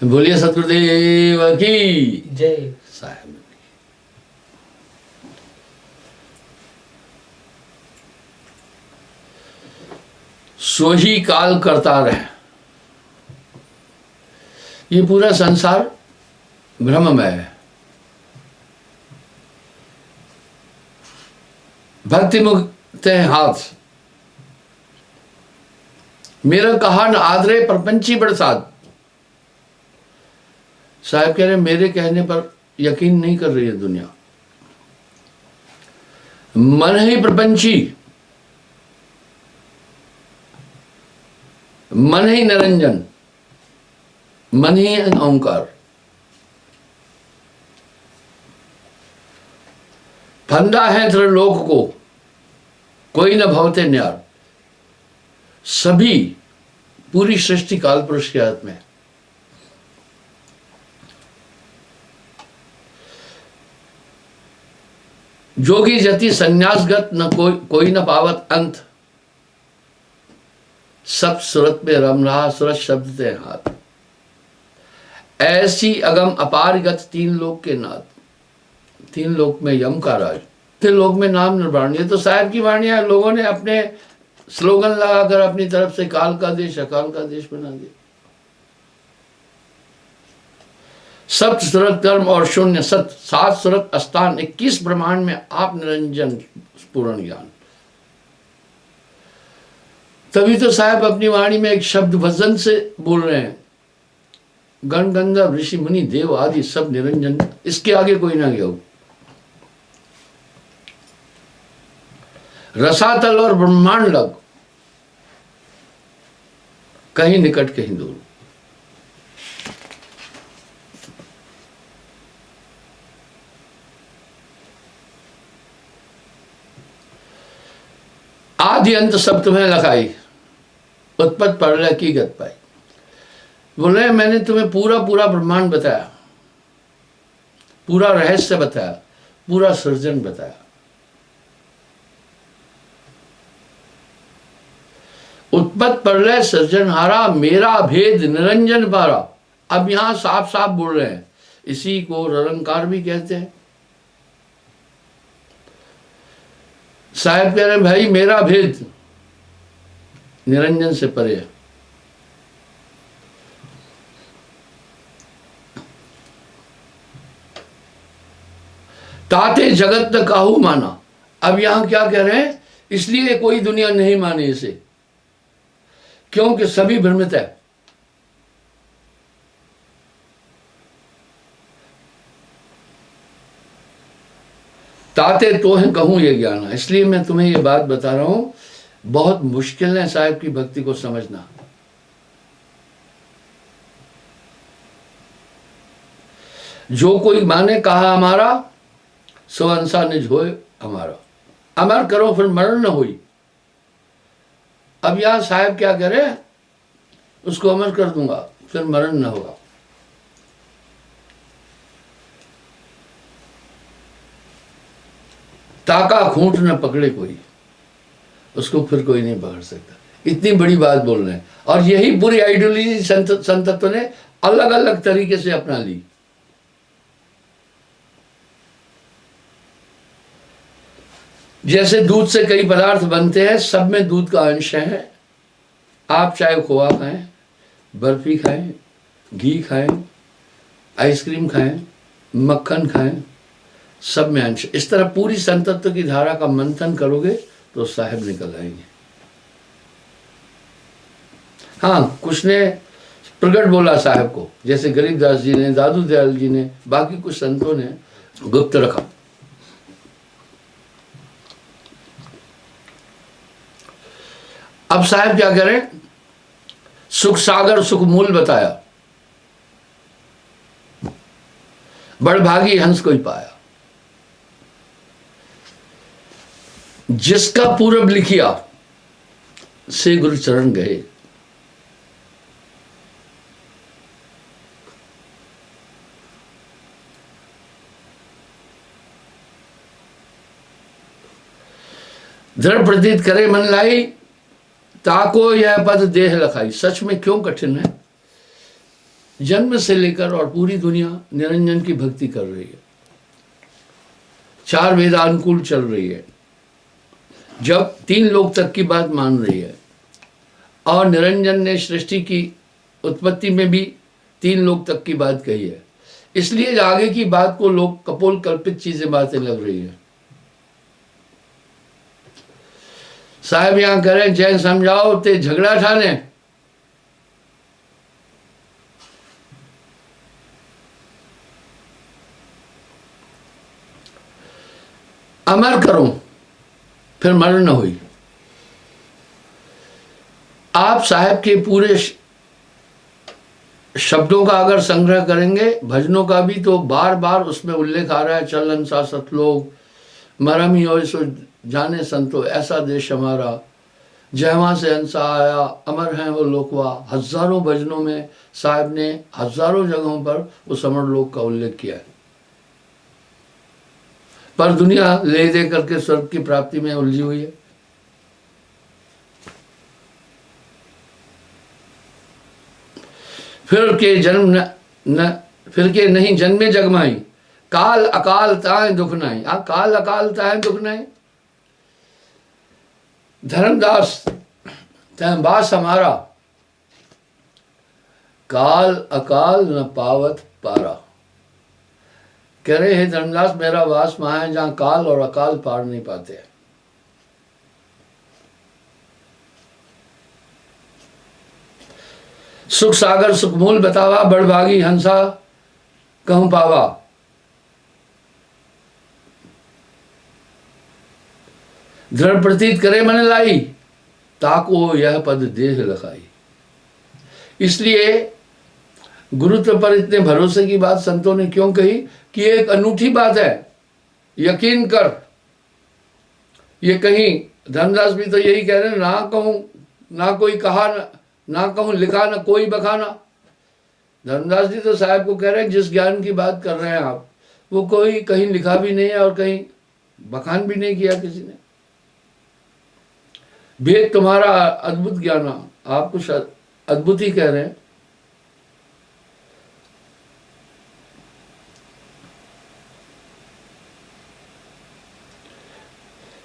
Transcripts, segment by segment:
बोलिए सतगुरुदेव की जय। साहब। सो ही काल करता रहे। ये पूरा संसार भ्रममय है। भक्ति मुक्त हाथ मेरा कहा न आदरे प्रपंची बरसात। साहब कह रहे मेरे कहने पर यकीन नहीं कर रही है दुनिया। मन ही प्रपंची, मन ही निरंजन, मन ही ओंकार। फंदा है त्रिलोक को कोई न भवते न्यार। सभी पूरी सृष्टि काल पुरुष के हाथ में। जोगी जति संन्यासगत न कोई न पावत अंत। सब सूरत में रम रहा सूरत शब्द ते हाथ। ऐसी अगम अपारगत तीन लोक के नाथ। तीन लोक में यम का राज, तीन लोक में नाम निर्वाण। ये तो साहब की वाणी है। लोगों ने अपने स्लोगन लगाकर अपनी तरफ से काल का देश अकाल का देश बना दिया। सप्त सुरत कर्म और शून्य सत, 7 सुरत अस्थान, 21 ब्रह्मांड में आप निरंजन पूर्ण ज्ञान। तभी तो साहब अपनी वाणी में एक शब्द वजन से बोल रहे हैं, गण गंधर्व ऋषि मुनि देव आदि सब निरंजन। इसके आगे कोई ना गया। रसातल और ब्रह्मांड लग, कहीं निकट कहीं दूर। आदि अंत सब तुम्हें लखाई, उत्पत्ति प्रलय की गत पाई। बोल रहे मैंने तुम्हें पूरा पूरा ब्रह्मांड बताया, पूरा रहस्य बताया, पूरा सृजन बताया। उत्पत्ति प्रलय सृजनहारा, मेरा भेद निरंजन पारा। अब यहां साफ साफ बोल रहे हैं, इसी को निरंकार भी कहते हैं। साहब कह रहे हैं भाई मेरा भेद निरंजन से परे है। ताते जगत न काहू माना। अब यहां क्या कह रहे हैं, इसलिए कोई दुनिया नहीं माने इसे, क्योंकि सभी भ्रमित है। ताते तो है कहूं ये ज्ञान। इसलिए मैं तुम्हें ये बात बता रहा हूं, बहुत मुश्किल है साहब की भक्ति को समझना। जो कोई माने कहा हमारा, सो अंसा निज होए हमारा। अमर करो फिर मरण न हुई। अब यहां साहब क्या करे, उसको अमर कर दूंगा फिर मरण न होगा। ताका खूंट न पकड़े कोई, उसको फिर कोई नहीं पकड़ सकता। इतनी बड़ी बात बोल रहे हैं। और यही पूरी आइडियोलॉजी संतत्व ने अलग अलग तरीके से अपना ली। जैसे दूध से कई पदार्थ बनते हैं, सब में दूध का अंश है। आप चाहे खोआ खाएं, बर्फी खाएं, घी खाएं, आइसक्रीम खाएं, मक्खन खाएं, सब में अंश। इस तरह पूरी संतत्व की धारा का मंथन करोगे तो साहब निकल आएंगे। हाँ, कुछ ने प्रगट बोला साहब को, जैसे गरीबदास जी ने, दादू दयाल जी ने, बाकी कुछ संतों ने गुप्त रखा। अब साहब क्या करें, सुख सागर सुख मूल बताया। बड़भागी हंस कोई पाया। जिसका पूरब लिखिया, से गुरु चरण गए। दृढ़ प्रतीत करे मन लाई, ताको यह पद देह लखाई। सच में क्यों कठिन है। जन्म से लेकर और पूरी दुनिया निरंजन की भक्ति कर रही है, 4 वेदानुकूल चल रही है, जब 3 लोक तक की बात मान रही है। और निरंजन ने सृष्टि की उत्पत्ति में भी 3 लोक तक की बात कही है, इसलिए आगे की बात को लोग कपोल कल्पित चीजें बातें लग रही है। साहब यहां कह रहे हैं जय समझाओ ते झगड़ा ठाने, अमर करो फिर मरण न हुई। आप साहब के पूरे शब्दों का अगर संग्रह करेंगे, भजनों का भी, तो बार बार उसमें उल्लेख आ रहा है, चलन सा सतलोक मरम ही हो सो जाने संतो, ऐसा देश हमारा जहाँ से हंसा आया, अमर हैं वो लोकवा। हजारों भजनों में साहब ने हजारों जगहों पर उस अमर लोक का उल्लेख किया है, पर दुनिया ले दे करके स्वर्ग की प्राप्ति में उलझी हुई है। फिर के जन्म न फिर के नहीं जन्मे जगमाई, काल अकाल ताए दुख नाई। काल अकाल ताए दुख नाई। धर्मदास तहबास हमारा, काल अकाल न पावत पारा। कह रहे हैं धर्मदास मेरा वास वहां है जहां काल और अकाल पार नहीं पाते। सुख सागर सुख मूल बतावा, बड़भागी हंसा कहूं पावा। दृढ़ प्रतीत करे मन लाई, ताको यह पद देह लखाई। इसलिए गुरुत्व पर इतने भरोसे की बात संतों ने क्यों कही कि एक अनूठी बात है, यकीन कर। ये कहीं धर्मदास भी तो यही कह रहे हैं, ना कहूं ना कोई कहा, ना कहूं लिखा, ना कोई बखाना। धर्मदास जी तो साहब को कह रहे हैं जिस ज्ञान की बात कर रहे हैं आप, वो कोई कहीं लिखा भी नहीं है और कहीं बखान भी नहीं किया किसी ने। भेद तुम्हारा अद्भुत ज्ञान, आप कुछ अद्भुत ही कह रहे हैं।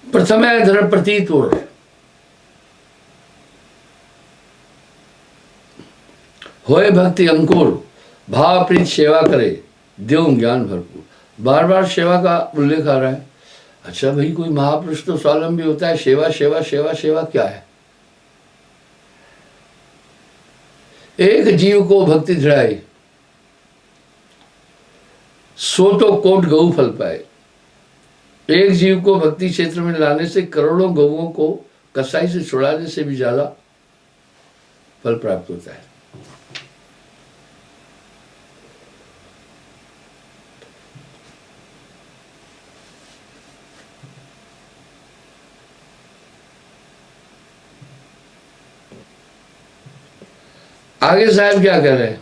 प्रथम है दृढ़ प्रतीत होए भक्ति अंकुर, भाव प्रीत सेवा करे देव ज्ञान भरपूर। बार बार सेवा का उल्लेख आ रहा है। अच्छा भाई, कोई महापुरुष तो स्वावलंबी होता है, सेवा सेवा सेवा सेवा क्या है? एक जीव को भक्ति दृढ़ाई, सो तो कोट गऊ फल पाए। एक जीव को भक्ति क्षेत्र में लाने से करोड़ों गऊओं को कसाई से छुड़ाने से भी ज्यादा फल प्राप्त होता है। आगे साहब क्या कह रहे हैं?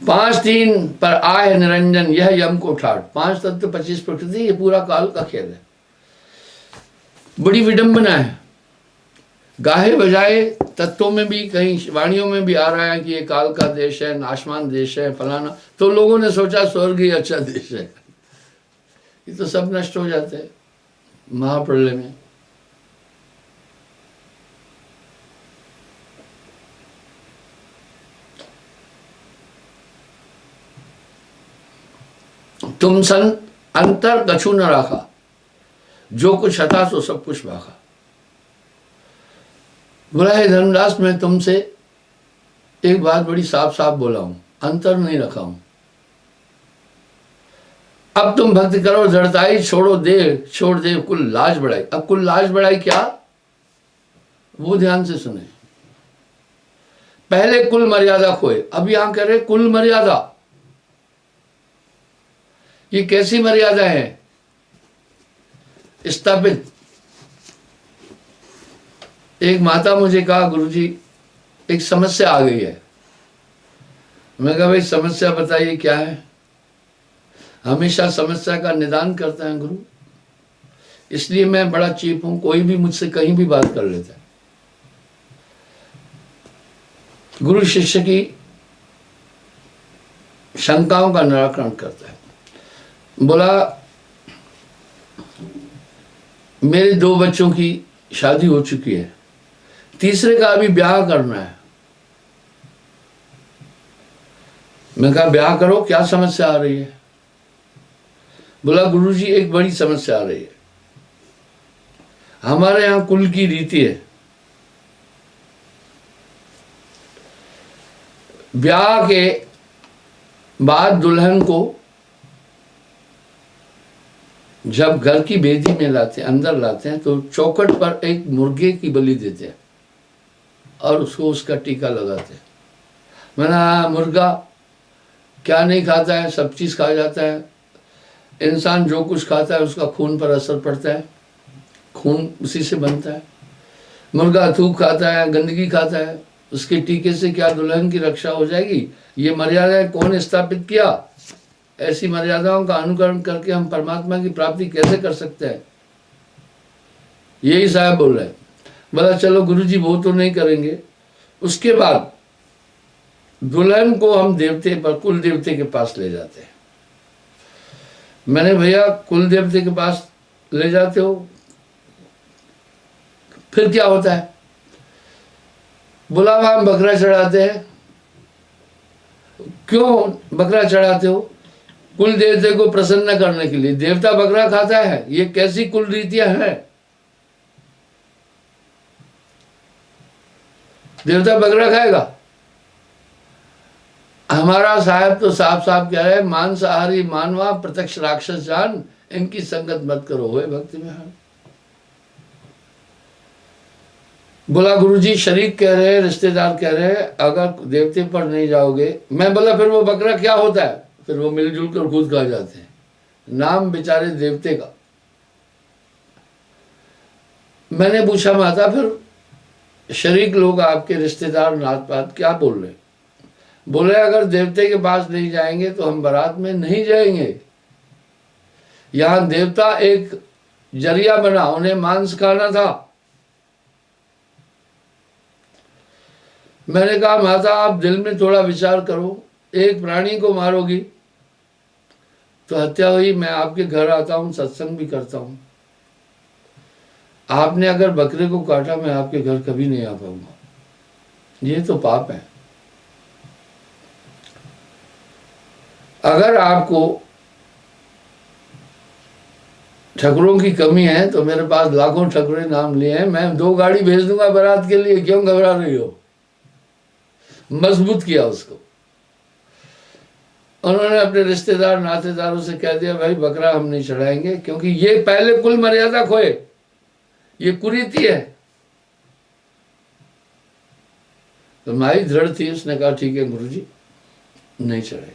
5-3 पर आए निरंजन यह यम को ठाट। 5 तत्व 25 प्रकृति, ये पूरा काल का खेल है। बड़ी विडंबना है। गाहे बजाए तत्वों में भी, कहीं वाणियों में भी आ रहा है कि ये काल का देश है, आसमान देश है, फलाना। तो लोगों ने सोचा स्वर्ग ही अच्छा देश है। ये तो सब नष्ट हो जाते हैं महाप्रलय में। तुम सन अंतर कछु न राखा, जो कुछ था सो सब कुछ भागा। बोला है धर्मदास, मैं तुमसे एक बात बड़ी साफ साफ बोला हूं, अंतर नहीं रखा हूं। अब तुम भक्ति करो दृढ़ताई, छोड़ दे कुल लाज बढ़ाई। अब कुल लाज बढ़ाई क्या, वो ध्यान से सुने। पहले कुल मर्यादा खोए, अब यहां कह रहे कुल मर्यादा। ये कैसी मर्यादा है स्थापित? एक माता मुझे कहा, गुरुजी एक समस्या आ गई है। मैं कहा भाई समस्या बताइए क्या है? हमेशा समस्या का निदान करते हैं गुरु, इसलिए मैं बड़ा चीप हूं, कोई भी मुझसे कहीं भी बात कर लेता है। गुरु शिष्य की शंकाओं का निराकरण करता है। बोला मेरे 2 बच्चों की शादी हो चुकी है, तीसरे का अभी ब्याह करना है। मैं कहा ब्याह करो, क्या समस्या आ रही है? बोला गुरुजी एक बड़ी समस्या आ रही है। हमारे यहाँ कुल की रीति है, ब्याह के बाद दुल्हन को जब घर की बेदी में लाते हैं, अंदर लाते हैं, तो चौखट पर एक मुर्गे की बलि देते हैं और उसको उसका टीका लगाते हैं। मैंने मुर्गा क्या नहीं खाता है, सब चीज खा जाता है। इंसान जो कुछ खाता है उसका खून पर असर पड़ता है, खून उसी से बनता है। मुर्गा थूक खाता है, गंदगी खाता है, उसके टीके से क्या दुल्हन की रक्षा हो जाएगी? ये मर्यादाएं कौन स्थापित किया? ऐसी मर्यादाओं का अनुकरण करके हम परमात्मा की प्राप्ति कैसे कर सकते हैं? यही साहब बोल रहे हैं। बोला चलो गुरुजी वो तो नहीं करेंगे। उसके बाद दुल्हन को हम देवते पर, कुल देवते के पास ले जाते हैं। मैंने भैया कुल देवते के पास ले जाते हो, फिर क्या होता है? बोला वहां बकरा चढ़ाते हैं। क्यों बकरा चढ़ाते हो? कुल देवते को प्रसन्न करने के लिए। देवता बकरा खाता है, ये कैसी कुल रीतियां हैं? देवता बकरा खाएगा? हमारा साहब तो साफ साफ कह रहे हैं, मांसाहारी मानवा प्रत्यक्ष राक्षस जान, इनकी संगत मत करो होए भक्ति में। बोला गुरुजी शरीक कह रहे हैं, रिश्तेदार कह रहे हैं अगर देवते पर नहीं जाओगे। मैं बोला फिर वो बकरा क्या होता है? फिर वो मिलजुल कर खुद खा जाते हैं, नाम बेचारे देवते का। मैंने पूछा माता फिर शरीक लोग आपके रिश्तेदार नात पात क्या बोल रहे? बोले अगर देवते के पास नहीं जाएंगे तो हम बारात में नहीं जाएंगे। यहां देवता एक जरिया बना, उन्हें मांस खाना था। मैंने कहा माता आप दिल में थोड़ा विचार करो, एक प्राणी को मारोगी तो हत्या हुई। मैं आपके घर आता हूं, सत्संग भी करता हूं। आपने अगर बकरे को काटा, मैं आपके घर कभी नहीं आ पाऊंगा, ये तो पाप है। अगर आपको ठकुरों की कमी है तो मेरे पास लाखों ठकुरे नाम लिए हैं, मैं 2 गाड़ी भेज दूंगा बारात के लिए, क्यों घबरा रही हो? मजबूत किया उसको। उन्होंने अपने रिश्तेदार नातेदारों से कह दिया भाई बकरा हम नहीं चढ़ाएंगे, क्योंकि ये पहले कुल मर्यादा खोए, ये कुरीति है। तो माई दृढ़ थी, उसने कहा ठीक है गुरुजी नहीं चढ़ाए।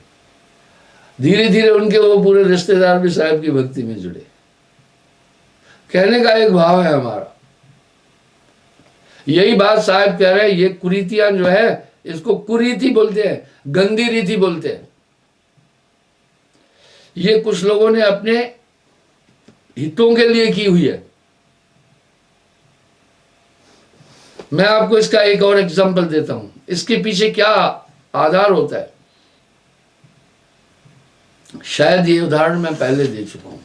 धीरे धीरे उनके वो पूरे रिश्तेदार भी साहब की भक्ति में जुड़े। कहने का एक भाव है हमारा, यही बात साहब कह रहे हैं। ये कुरीतियां जो है इसको कुरीति बोलते हैं, गंदी रीति बोलते हैं। ये कुछ लोगों ने अपने हितों के लिए की हुई है। मैं आपको इसका एक और एग्जांपल देता हूं, इसके पीछे क्या आधार होता है। शायद ये उदाहरण मैं पहले दे चुका हूं।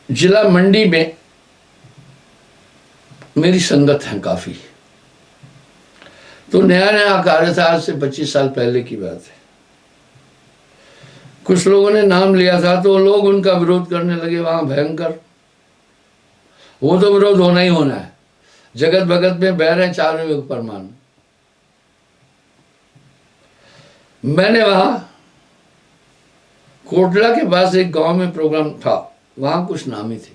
जिला मंडी में मेरी संगत है काफी, तो नया नया कार्य था, आज से 25 साल पहले की बात है। कुछ लोगों ने नाम लिया था तो लोग उनका विरोध करने लगे वहां भयंकर। वो तो विरोध होना ही होना है, जगत भगत में बह रहे चारों युग परमान। मैंने वहां कोटला के पास एक गांव में प्रोग्राम था, वहां कुछ नामी थे।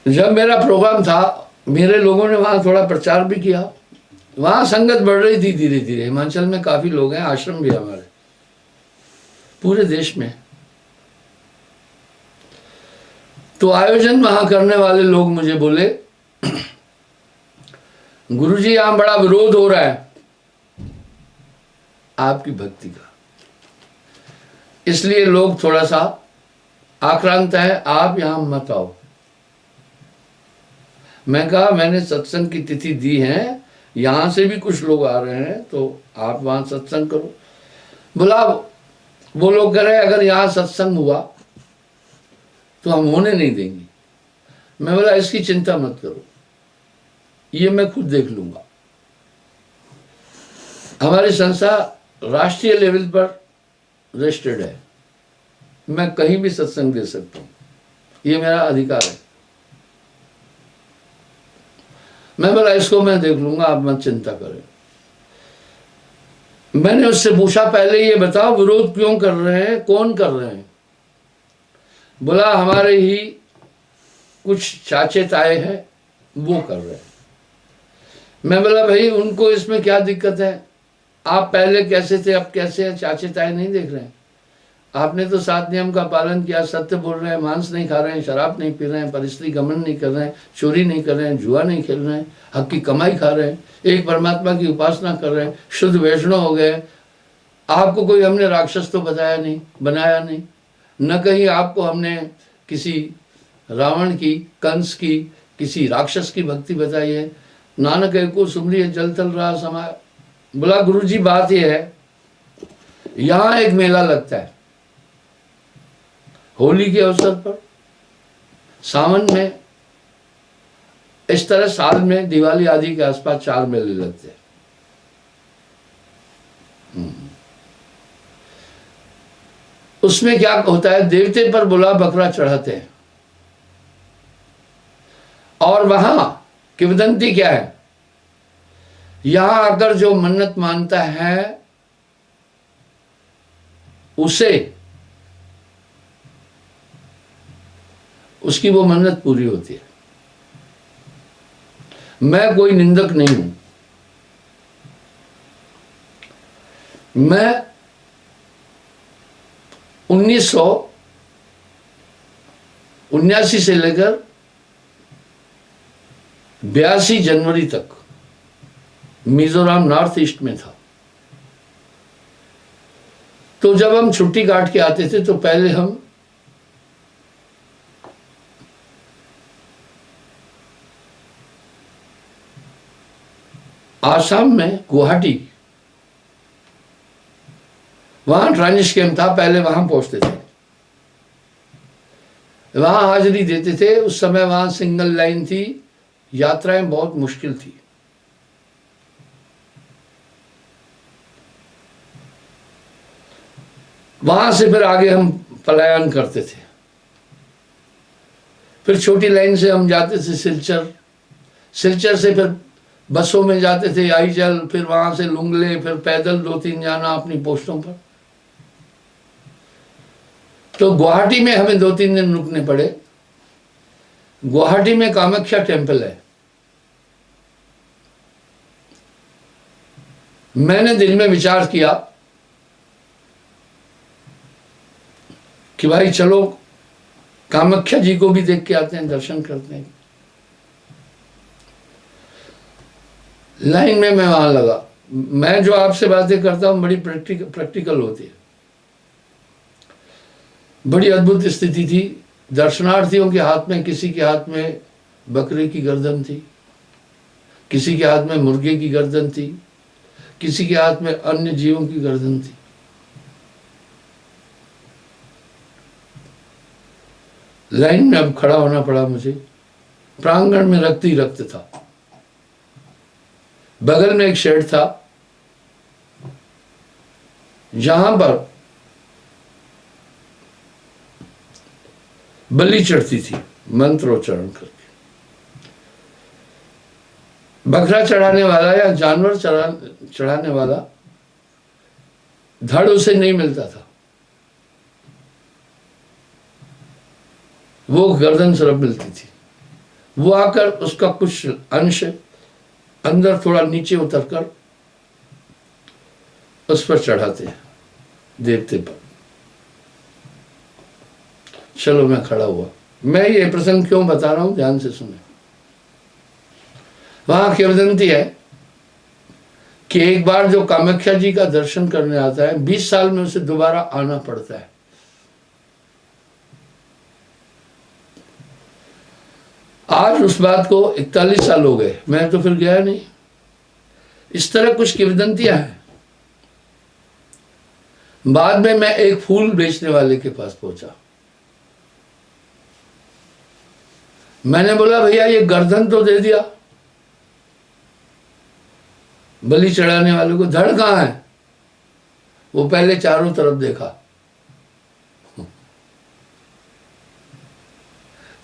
जब मेरा प्रोग्राम था, मेरे लोगों ने वहां थोड़ा प्रचार भी किया। वहां संगत बढ़ रही थी धीरे धीरे। हिमाचल में काफी लोग हैं, आश्रम भी हमारे पूरे देश में। तो आयोजन वहां करने वाले लोग मुझे बोले गुरुजी यहां बड़ा विरोध हो रहा है आपकी भक्ति का, इसलिए लोग थोड़ा सा आक्रांत है, आप यहां मत आओ। मैं कहा मैंने सत्संग की तिथि दी है, यहां से भी कुछ लोग आ रहे हैं, तो आप वहां सत्संग करो। बोला वो लोग कह रहे अगर यहां सत्संग हुआ तो हम होने नहीं देंगे। मैं बोला इसकी चिंता मत करो, ये मैं खुद देख लूंगा। हमारी संस्था राष्ट्रीय लेवल पर रजिस्टर्ड है, मैं कहीं भी सत्संग दे सकता हूं, ये मेरा अधिकार है। मैं बोला इसको मैं देख लूंगा, आप मत चिंता करें। मैंने उससे पूछा पहले ये बताओ विरोध क्यों कर रहे हैं, कौन कर रहे हैं? बोला हमारे ही कुछ चाचे ताए हैं वो कर रहे हैं। मैं बोला भाई उनको इसमें क्या दिक्कत है? आप पहले कैसे थे अब कैसे हैं? चाचे ताए नहीं देख रहे हैं? आपने तो 7 नियम का पालन किया, सत्य बोल रहे हैं, मांस नहीं खा रहे हैं, शराब नहीं पी रहे हैं, परिस्त्री गमन नहीं कर रहे हैं, चोरी नहीं कर रहे हैं, जुआ नहीं खेल रहे हैं, हक की कमाई खा रहे हैं, एक परमात्मा की उपासना कर रहे हैं, शुद्ध वैष्णव हो गए। आपको कोई हमने राक्षस तो बताया नहीं, बनाया नहीं, न कहीं आपको हमने किसी रावण की, कंस की, किसी राक्षस की भक्ति बताई है। नानक एक को सुमरी जल तल रहा समाय। बोला गुरुजी बात यह है, यहां एक मेला लगता है होली के अवसर पर, सावन में, इस तरह साल में दिवाली आदि के आसपास 4 मेले लगते हैं। उसमें क्या होता है, देवते पर बुला बकरा चढ़ाते हैं, और वहां किंवदंती क्या है, यहां आकर जो मन्नत मानता है उसे उसकी वो मन्नत पूरी होती है। मैं कोई निंदक नहीं हूं, मैं 1979 से लेकर 82 जनवरी तक मिजोरम नॉर्थ ईस्ट में था। तो जब हम छुट्टी काट के आते थे तो पहले हम आसाम में गुवाहाटी, वहां ट्रांजिट कैंप था, पहले वहां पहुंचते थे, वहां हाजिरी देते थे। उस समय वहां सिंगल लाइन थी, यात्राएं बहुत मुश्किल थी। वहां से फिर आगे हम पलायन करते थे, फिर छोटी लाइन से हम जाते थे सिलचर, सिलचर से फिर बसों में जाते थे आईजल, फिर वहां से लुंगले, फिर पैदल 2-3 जाना अपनी पोस्टों पर। तो गुवाहाटी में हमें 2-3 दिन रुकने पड़े। गुवाहाटी में कामाख्या टेम्पल है। मैंने दिल में विचार किया कि भाई चलो कामाख्या जी को भी देख के आते हैं, दर्शन करते हैं। लाइन में मैं वहां लगा। मैं जो आपसे बातें करता हूं बड़ी प्रैक्टिकल होती है। बड़ी अद्भुत स्थिति थी। दर्शनार्थियों के हाथ में, किसी के हाथ में बकरे की गर्दन थी, किसी के हाथ में मुर्गे की गर्दन थी, किसी के हाथ में अन्य जीवों की गर्दन थी। लाइन में अब खड़ा होना पड़ा मुझे। प्रांगण में रक्त ही रक्त था। बगल में एक शेड था जहां पर बलि चढ़ती थी मंत्रोच्चारण करके। बकरा चढ़ाने वाला या जानवर चढ़ाने वाला धड़ उसे नहीं मिलता था, वो गर्दन सिर्फ मिलती थी। वो आकर उसका कुछ अंश अंदर थोड़ा नीचे उतरकर उस पर चढ़ाते हैं देवते पर। चलो मैं खड़ा हुआ। मैं ये प्रसंग क्यों बता रहा हूं, ध्यान से सुने। वहां किंवदंती है कि एक बार जो कामाख्या जी का दर्शन करने आता है 20 साल में उसे दोबारा आना पड़ता है। आज उस बात को 41 साल हो गए, मैं तो फिर गया नहीं। इस तरह कुछ किंवदंतियां हैं। बाद में मैं एक फूल बेचने वाले के पास पहुंचा। मैंने बोला भैया ये गर्दन तो दे दिया, बलि चढ़ाने वाले को धड़ कहाँ है? वो पहले चारों तरफ देखा,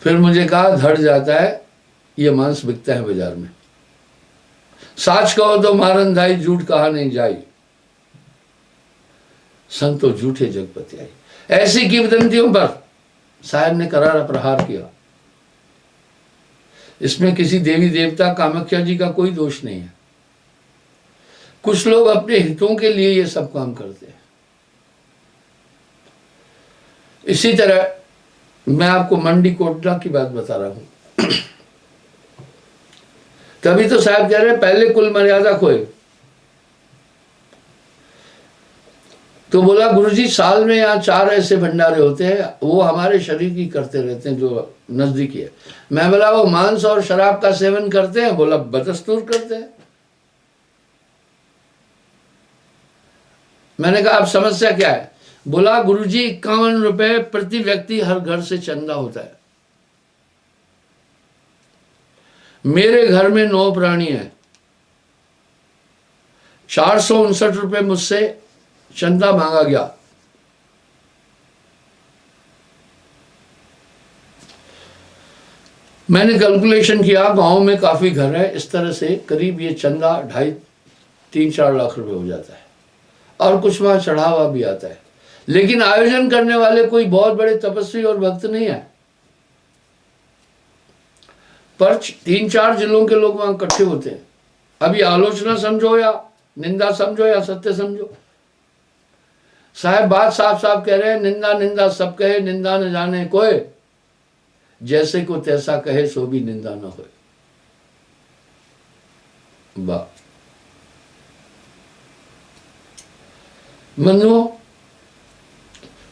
फिर मुझे कहा धड़ जाता है, ये मांस बिकता है बाजार में। साच कहो तो मारन धाई, झूठ कहा नहीं जाई, संतो झूठे जगपति आई। ऐसी किंवदंतियों पर साहब ने करारा प्रहार किया। इसमें किसी देवी देवता कामाख्या जी का कोई दोष नहीं है। कुछ लोग अपने हितों के लिए ये सब काम करते हैं। इसी तरह मैं आपको मंडी कोटला की बात बता रहा हूं। तभी तो साहब कह रहे हैं पहले कुल मर्यादा खोए। तो बोला गुरुजी साल में यहाँ 4 ऐसे भंडारे होते हैं, वो हमारे शरीर की करते रहते हैं जो नजदीकी है। मैं बोला वो मांस और शराब का सेवन करते हैं? बोला बदस्तूर करते हैं। मैंने कहा अब समस्या क्या है? बोला गुरुजी 51 रुपए प्रति व्यक्ति हर घर से चंदा होता है। मेरे घर में 9 प्राणी है, 459 रुपए मुझसे चंदा मांगा गया। मैंने कैलकुलेशन किया, गांव में काफी घर है, इस तरह से करीब ये चंदा 2.5-3-4 लाख रुपए हो जाता है, और कुछ वहां चढ़ावा भी आता है। लेकिन आयोजन करने वाले कोई बहुत बड़े तपस्वी और भक्त नहीं है, पर 3-4 जिलों के लोग वहां इकट्ठे होते हैं। अभी आलोचना समझो या निंदा समझो या सत्य समझो, साहब बात साफ साफ कह रहे हैं, निंदा निंदा सब कहे, निंदा न जाने कोई, जैसे को तैसा कहे सो भी निंदा न होए। वाह बंधुओं,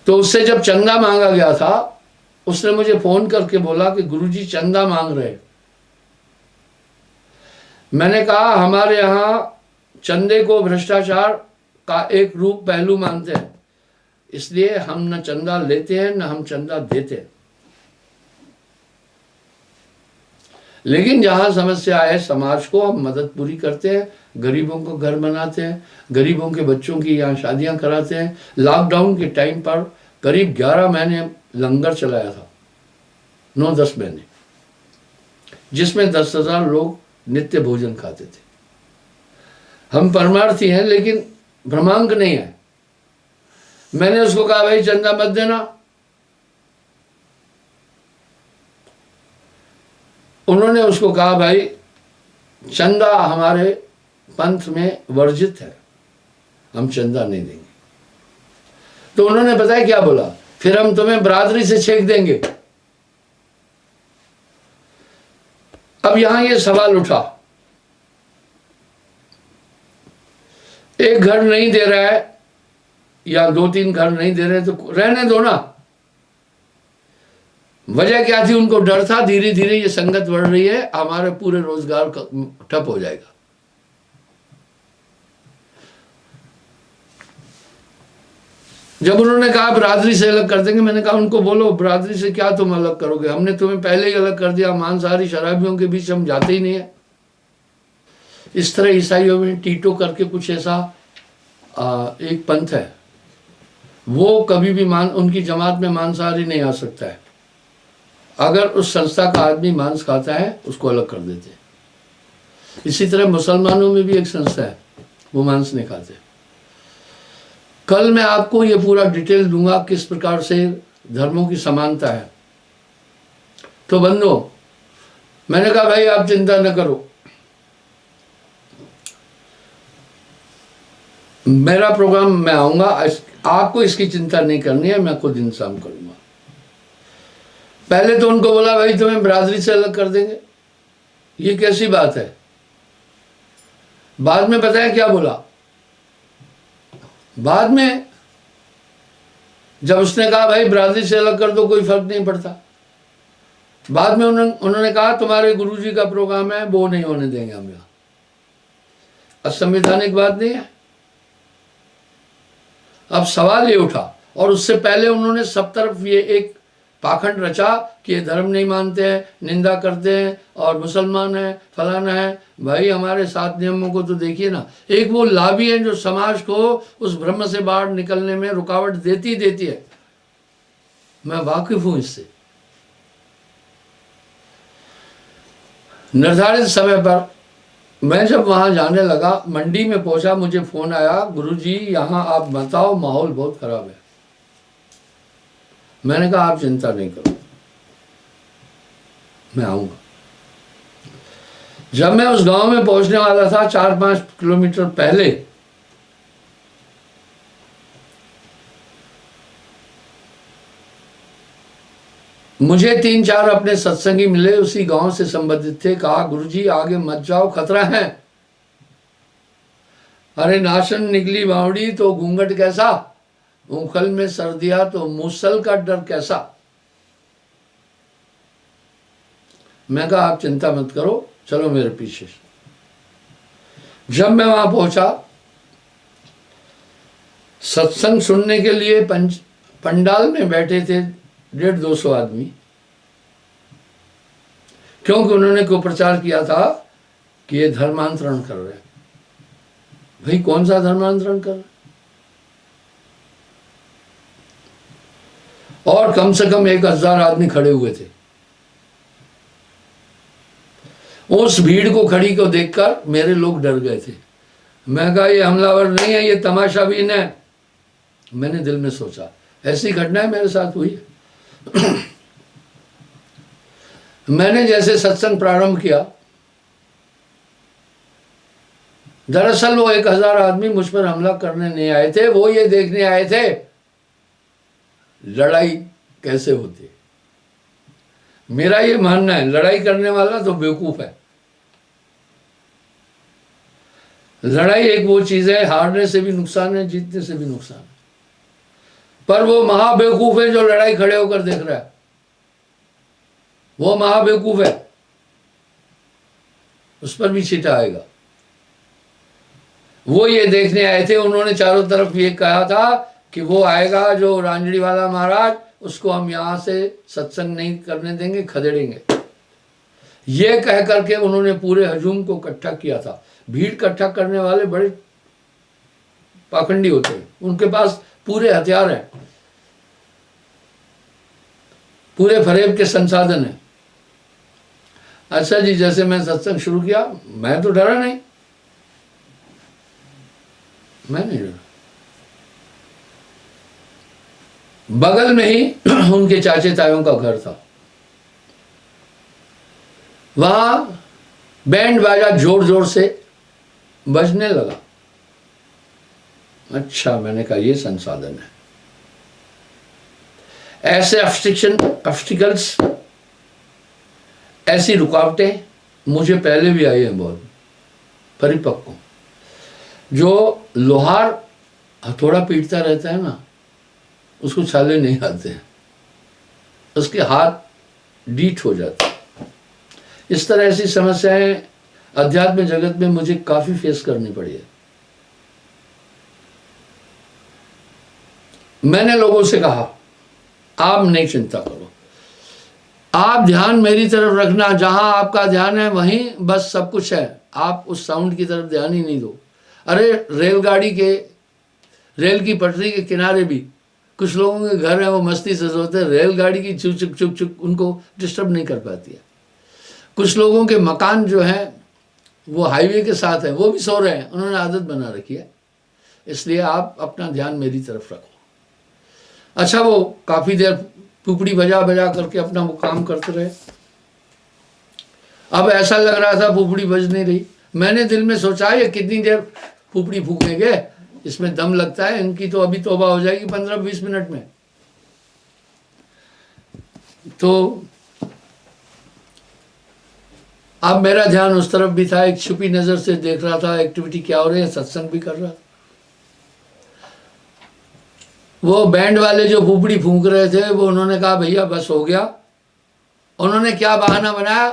तो उससे जब चंदा मांगा गया था, उसने मुझे फोन करके बोला कि गुरुजी चंदा मांग रहे। मैंने कहा हमारे यहां चंदे को भ्रष्टाचार का एक रूप पहलू मानते हैं, इसलिए हम न चंदा लेते हैं न हम चंदा देते हैं। लेकिन जहां समस्या है समाज को हम मदद पूरी करते हैं, गरीबों को घर बनाते हैं, गरीबों के बच्चों की यहाँ शादियां कराते हैं। लॉकडाउन के टाइम पर करीब 11 महीने लंगर चलाया था, 9-10 महीने, जिसमें 10,000 लोग नित्य भोजन खाते थे। हम परमार्थी हैं लेकिन भ्रमांक नहीं है। मैंने उसको कहा भाई चंदा मत देना। उन्होंने उसको कहा भाई चंदा हमारे पंथ में वर्जित है, हम चंदा नहीं देंगे। तो उन्होंने पता है क्या बोला, फिर हम तुम्हें बरादरी से छेक देंगे। अब यहां ये सवाल उठा, एक घर नहीं दे रहा है या 2-3 घर नहीं दे रहे तो रहने दो ना। वजह क्या थी? उनको डर था धीरे धीरे ये संगत बढ़ रही है, हमारे पूरे रोजगार ठप हो जाएगा। जब उन्होंने कहा बरादरी से अलग कर देंगे, मैंने कहा उनको बोलो बरादरी से क्या तुम अलग करोगे, हमने तुम्हें पहले ही अलग कर दिया, मांसाहारी शराबियों के बीच हम जाते ही नहीं है। इस तरह ईसाइयों में टीटो करके कुछ ऐसा एक पंथ है, वो कभी भी उनकी जमात में मांसाहारी नहीं आ सकता है। अगर उस संस्था का आदमी मांस खाता है उसको अलग कर देते हैं। इसी तरह मुसलमानों में भी एक संस्था है, वो मांस नहीं खाते। कल मैं आपको ये पूरा डिटेल दूंगा किस प्रकार से धर्मों की समानता है। तो बंधुओं, मैंने कहा भाई आप चिंता न करो, मेरा प्रोग्राम मैं आऊंगा, आपको इसकी चिंता नहीं करनी है, मैं खुद इंतजाम करूंगा। पहले तो उनको बोला भाई तुम्हें बरादरी से अलग कर देंगे, ये कैसी बात है। बाद में पता है क्या बोला? बाद में जब उसने कहा भाई बरादरी से अलग कर दो कोई फर्क नहीं पड़ता, बाद में उन्होंने कहा तुम्हारे गुरुजी का प्रोग्राम है, वो नहीं होने देंगे हम यहाँ। असंवैधानिक बात नहीं है। अब सवाल ये उठा, और उससे पहले उन्होंने सब तरफ ये एक पाखंड रचा कि ये धर्म नहीं मानते हैं, निंदा करते हैं, और मुसलमान है, फलाना है। भाई हमारे 7 नियमों को तो देखिए ना। एक वो लाभी है जो समाज को उस भ्रम से बाहर निकलने में रुकावट देती है। मैं वाकिफ हूं इससे। निर्धारित समय पर मैं जब वहां जाने लगा, मंडी में पहुंचा, मुझे फोन आया, गुरुजी यहाँ आप बताओ, माहौल बहुत खराब है। मैंने कहा आप चिंता नहीं करो, मैं आऊंगा। जब मैं उस गांव में पहुंचने वाला था, 4-5 किलोमीटर पहले मुझे 3-4 अपने सत्संगी मिले, उसी गांव से संबंधित थे। कहा गुरुजी आगे मत जाओ, खतरा है। अरे नाशन निकली बावड़ी तो घूंघट कैसा, उखल में सर्दिया तो मूसल का डर कैसा। मैं कहा आप चिंता मत करो, चलो मेरे पीछे। जब मैं वहां पहुंचा, सत्संग सुनने के लिए पंडाल में बैठे थे 150-200 आदमी, क्योंकि उन्होंने को प्रचार किया था कि ये धर्मांतरण कर रहे हैं। भाई कौन सा धर्मांतरण कर रहे हैं? और कम से कम 1000 आदमी खड़े हुए थे। उस भीड़ को खड़ी को देखकर मेरे लोग डर गए थे। मैं कहा ये हमलावर नहीं है, ये तमाशाबीन है। मैंने दिल में सोचा ऐसी घटनाएं मेरे साथ हुई। मैंने जैसे सत्संग प्रारंभ किया, दरअसल वो 1000 आदमी मुझ पर हमला करने नहीं आए थे, वो ये देखने आए थे लड़ाई कैसे होती है। मेरा ये मानना है लड़ाई करने वाला तो बेवकूफ है। लड़ाई एक वो चीज है, हारने से भी नुकसान है, जीतने से भी नुकसान है। पर वो महाबेवकूफ है जो लड़ाई खड़े होकर देख रहा है, वो महाबेवकूफ है, उस पर भी छीटा आएगा। वो ये देखने आए थे, उन्होंने चारों तरफ ये कहा था कि वो आएगा जो रांजड़ी वाला महाराज, उसको हम यहां से सत्संग नहीं करने देंगे, खदेड़ेंगे। ये कह करके उन्होंने पूरे हजूम को इकट्ठा किया था। भीड़ इकट्ठा करने वाले बड़े पाखंडी होते हैं, उनके पास पूरे हथियार हैं, पूरे फरेब के संसाधन हैं। अच्छा जी, जैसे मैं सत्संग शुरू किया, मैं तो डरा नहीं, मैं नहीं डरा। बगल में ही उनके चाचे तायों का घर था, वहां बैंड बाजा जोर जोर से बजने लगा। अच्छा, मैंने कहा ये संसाधन है। ऐसे ऑब्स्टिकल्स, ऐसी रुकावटें मुझे पहले भी आई हैं बहुत परिपक्व। जो लोहार हथौड़ा पीटता रहता है ना, उसको छाले नहीं आते हैं, उसके हाथ डीठ हो जाते हैं। इस तरह ऐसी समस्याएं अध्यात्म जगत में मुझे काफी फेस करनी पड़ी है। मैंने लोगों से कहा आप नहीं चिंता करो, आप ध्यान मेरी तरफ रखना, जहां आपका ध्यान है वहीं बस सब कुछ है। आप उस साउंड की तरफ ध्यान ही नहीं दो। अरे रेलगाड़ी के रेल की पटरी के किनारे भी कुछ लोगों के घर है, वो मस्ती से सोते हैं, रेलगाड़ी की चुक चुक चुक चुक उनको डिस्टर्ब नहीं कर पाती है। कुछ लोगों के मकान जो है वो हाईवे के साथ है, वो भी सो रहे हैं, उन्होंने आदत बना रखी है। इसलिए आप अपना ध्यान मेरी तरफ रखो। अच्छा, वो काफी देर पुपड़ी बजा बजा करके अपना वो काम करते रहे। अब ऐसा लग रहा था पुपड़ी बज नहीं रही। मैंने दिल में सोचा ये कितनी देर पुपड़ी फूकेंगे, इसमें दम लगता है, इनकी तो अभी तौबा हो जाएगी 15-20 मिनट में। तो अब मेरा ध्यान उस तरफ भी था, एक छुपी नजर से देख रहा था एक्टिविटी क्या हो रही है, सत्संग भी कर रहा था। वो बैंड वाले जो पुपड़ी फूंक रहे थे, वो उन्होंने कहा भैया बस हो गया, उन्होंने क्या बहाना बनाया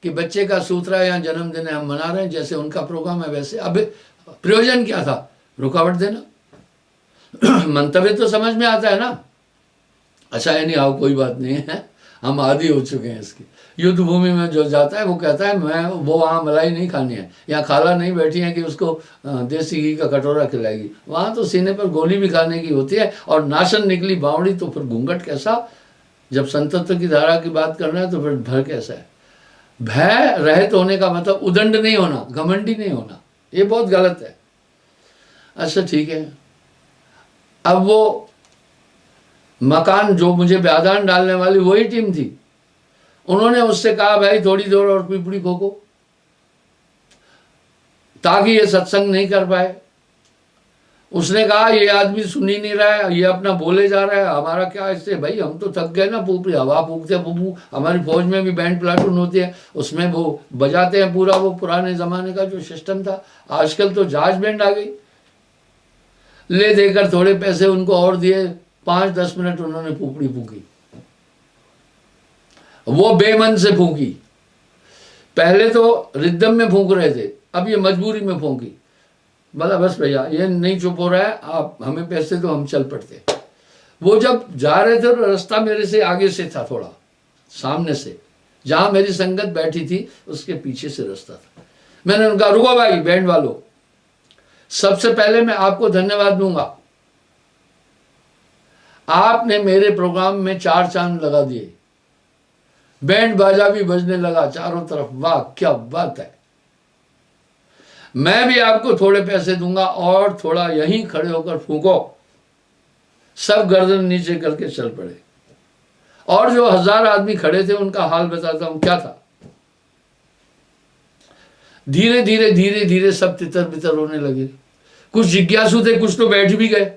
कि बच्चे का सूत्रा या जन्मदिन है, हम मना रहे हैं, जैसे उनका प्रोग्राम है वैसे। अब प्रयोजन क्या था? रुकावट देना। मंतव्य तो समझ में आता है ना। अच्छा है, नहीं आओ, कोई बात नहीं है, हम आदी हो चुके हैं इसकी। युद्ध भूमि में जो जाता है वो कहता है मैं वो वहाँ मलाई नहीं खानी है, यहाँ खाला नहीं बैठी है कि उसको देसी घी का कटोरा खिलाएगी। वहाँ तो सीने पर गोली भी खाने की होती है। और नाशन निकली बावड़ी तो फिर घूंघट कैसा? जब संतत्व की धारा की बात करना है तो फिर भय कैसा है? भय रहित होने का मतलब उदंड नहीं होना, घमंडी नहीं होना, ये बहुत गलत है। अच्छा ठीक है, अब वो मकान जो मुझे ब्यादान डालने वाली वही टीम थी, उन्होंने उससे कहा भाई थोड़ी देर और पीपड़ी खोको, ताकि ये सत्संग नहीं कर पाए। उसने कहा ये आदमी सुन ही नहीं रहा है, ये अपना बोले जा रहा है, हमारा क्या इससे? भाई हम तो थक गए ना, पूपड़ी हवा फूकते फूफू। हमारी फौज में भी बैंड प्लाटून होती है, उसमें वो बजाते हैं पूरा वो पुराने जमाने का जो सिस्टम था। आजकल तो जहाज बैंड आ गई। ले देकर थोड़े पैसे उनको और दिए, 5-10 मिनट उन्होंने फूपड़ी फूकी, वो बेमन से फूकी। पहले तो रिदम में फूंक रहे थे, अब ये मजबूरी में फूंकी। बोला बस भैया ये नहीं चुप हो रहा है, आप हमें पैसे दो, हम चल पड़ते। वो जब जा रहे थे तो रास्ता मेरे से आगे से था, थोड़ा सामने से, जहां मेरी संगत बैठी थी उसके पीछे से रास्ता था। मैंने उनका रुको भाई बैंड वालों, सबसे पहले मैं आपको धन्यवाद दूंगा, आपने मेरे प्रोग्राम में 4 चांद लगा दिए, बैंड बाजा भी बजने लगा चारों तरफ, वाह क्या बात है। मैं भी आपको थोड़े पैसे दूंगा और थोड़ा यहीं खड़े होकर फूंको। सब गर्दन नीचे करके चल पड़े। और जो 1000 आदमी खड़े थे उनका हाल बताता हूं क्या था। धीरे धीरे धीरे धीरे सब तितर बितर होने लगे। कुछ जिज्ञासु थे, कुछ तो बैठ भी गए।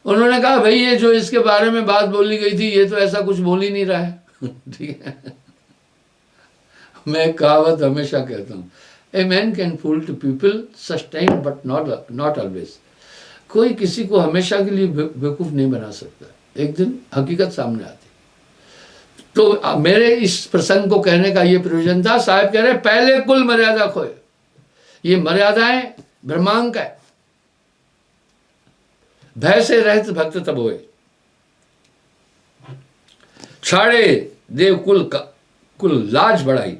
उन्होंने कहा भाई ये जो इसके बारे में बात बोली गई थी ये तो ऐसा कुछ बोल ही नहीं रहा है। ठीक है, मैं कहावत हमेशा कहता हूँ, a man can fool to people sustain but not always. कोई किसी को हमेशा के लिए बेवकूफ नहीं बना सकता, एक दिन हकीकत सामने आती। तो मेरे इस प्रसंग को कहने का ये प्रयोजन था। साहब कह रहे पहले कुल मर्यादा खोए। ये मर्यादाएं ब्रह्मांक है। भय से रहित भक्त तब होए, छाड़े देव कुल लाज बढ़ाई।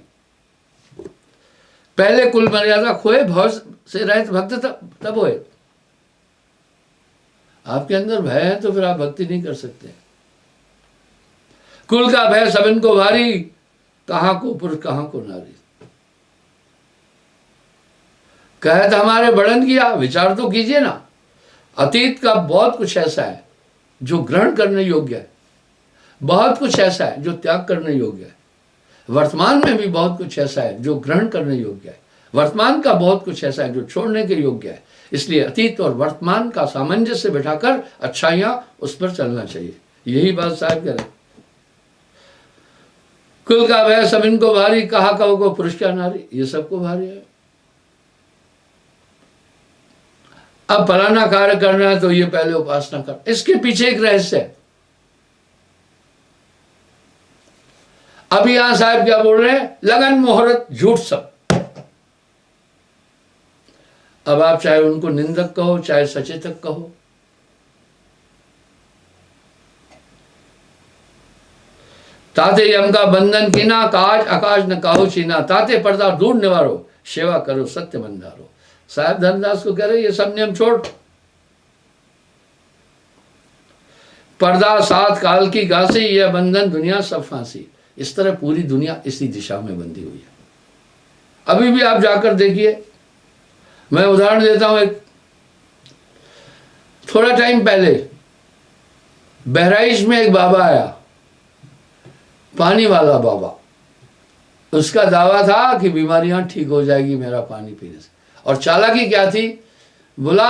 पहले कुल मर्यादा खोए, भय से रहित भक्त तब होए। आपके अंदर भय है तो फिर आप भक्ति नहीं कर सकते। कुल का भय सबन को भारी, कहां को पुरुष कहां को नारी। कहत हमारे बढ़न किया, विचार तो कीजिए ना। अतीत का बहुत कुछ ऐसा है जो ग्रहण करने योग्य है, बहुत कुछ ऐसा है जो त्याग करने योग्य है। वर्तमान में भी बहुत कुछ ऐसा है जो ग्रहण करने योग्य है। वर्तमान का बहुत कुछ ऐसा है जो छोड़ने के योग्य है। इसलिए अतीत और वर्तमान का सामंजस्य बिठाकर अच्छाइयां उस पर चलना चाहिए। यही बात साहब कह रहे। कुल का भय सब इनको भारी, कहा कहो को पुरुष क्या नारी। ये सबको भारी है। अब फलाना कार्य करना है तो ये पहले उपासना कर। इसके पीछे एक रहस्य है। अभी यहां साहब क्या बोल रहे हैं, लगन मुहूर्त झूठ सब। अब आप चाहे उनको निंदक कहो चाहे सचेतक कहो, ताते यम का बंधन कीना, काज आकाश न काहो छीना। ताते पर्दा दूर निवारो, सेवा करो सत्य बंधारो। साहब धनदास को कह रहे ये सब नियम छोड़। पर्दा सात काल की घासी, यह बंधन दुनिया सब फांसी। इस तरह पूरी दुनिया इसी दिशा में बंधी हुई है। अभी भी आप जाकर देखिए। मैं उदाहरण देता हूं, एक थोड़ा टाइम पहले बहराइच में एक बाबा आया, पानी वाला बाबा। उसका दावा था कि बीमारियां ठीक हो जाएगी मेरा पानी पीने से। और चालाकी क्या थी, बोला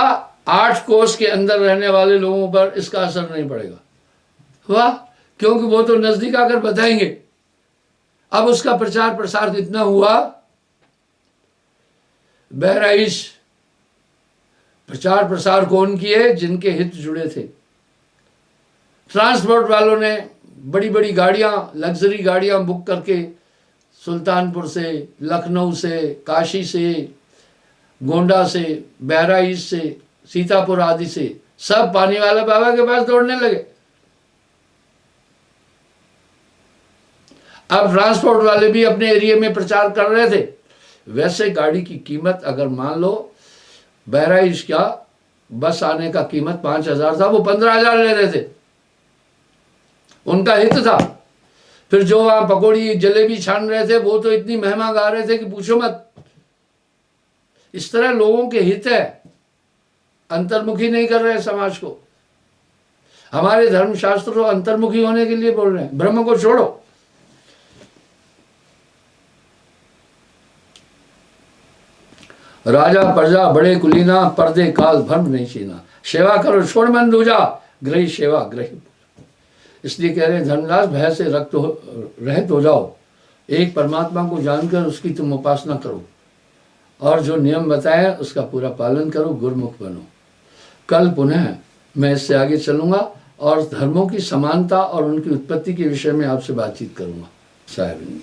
8 कोस के अंदर रहने वाले लोगों पर इसका असर नहीं पड़ेगा। वाह, क्योंकि वो तो नजदीक आकर बताएंगे। अब उसका प्रचार प्रसार कितना हुआ। बहराइच प्रचार प्रसार कौन किए, जिनके हित जुड़े थे। ट्रांसपोर्ट वालों ने बड़ी बड़ी गाड़ियाँ, लग्जरी गाड़ियाँ बुक करके सुल्तानपुर से, लखनऊ से, काशी से, गोंडा से, बहराइच से, सीतापुर आदि से सब पानी वाला बाबा के पास दौड़ने लगे। अब ट्रांसपोर्ट वाले भी अपने एरिया में प्रचार कर रहे थे। वैसे गाड़ी की कीमत अगर मान लो बहराइच का बस आने का कीमत 5,000 था, वो 15,000 ले रहे थे। उनका हित था। फिर जो वहां पकौड़ी जलेबी छान रहे थे वो तो इतनी महिमा गा रहे थे कि पूछो मत। इस तरह लोगों के हित है, अंतर्मुखी नहीं कर रहे समाज को। हमारे धर्मशास्त्र तो अंतर्मुखी होने के लिए बोल रहे हैं, ब्रह्म को छोड़ो। राजा प्रजा बड़े कुलीना, पर्दे काल भ्रम नहीं छीना। सेवा करो छोड़ मन दूजा, ग्रही सेवा ग्रही। इसलिए कह रहे हैं धर्मराज भय से रहित हो जाओ, एक परमात्मा को जानकर उसकी तुम उपासना करो और जो नियम बताया उसका पूरा पालन करो, गुरुमुख बनो। कल पुनः मैं इससे आगे चलूंगा और धर्मों की समानता और उनकी उत्पत्ति के विषय में आपसे बातचीत करूंगा। साहिब।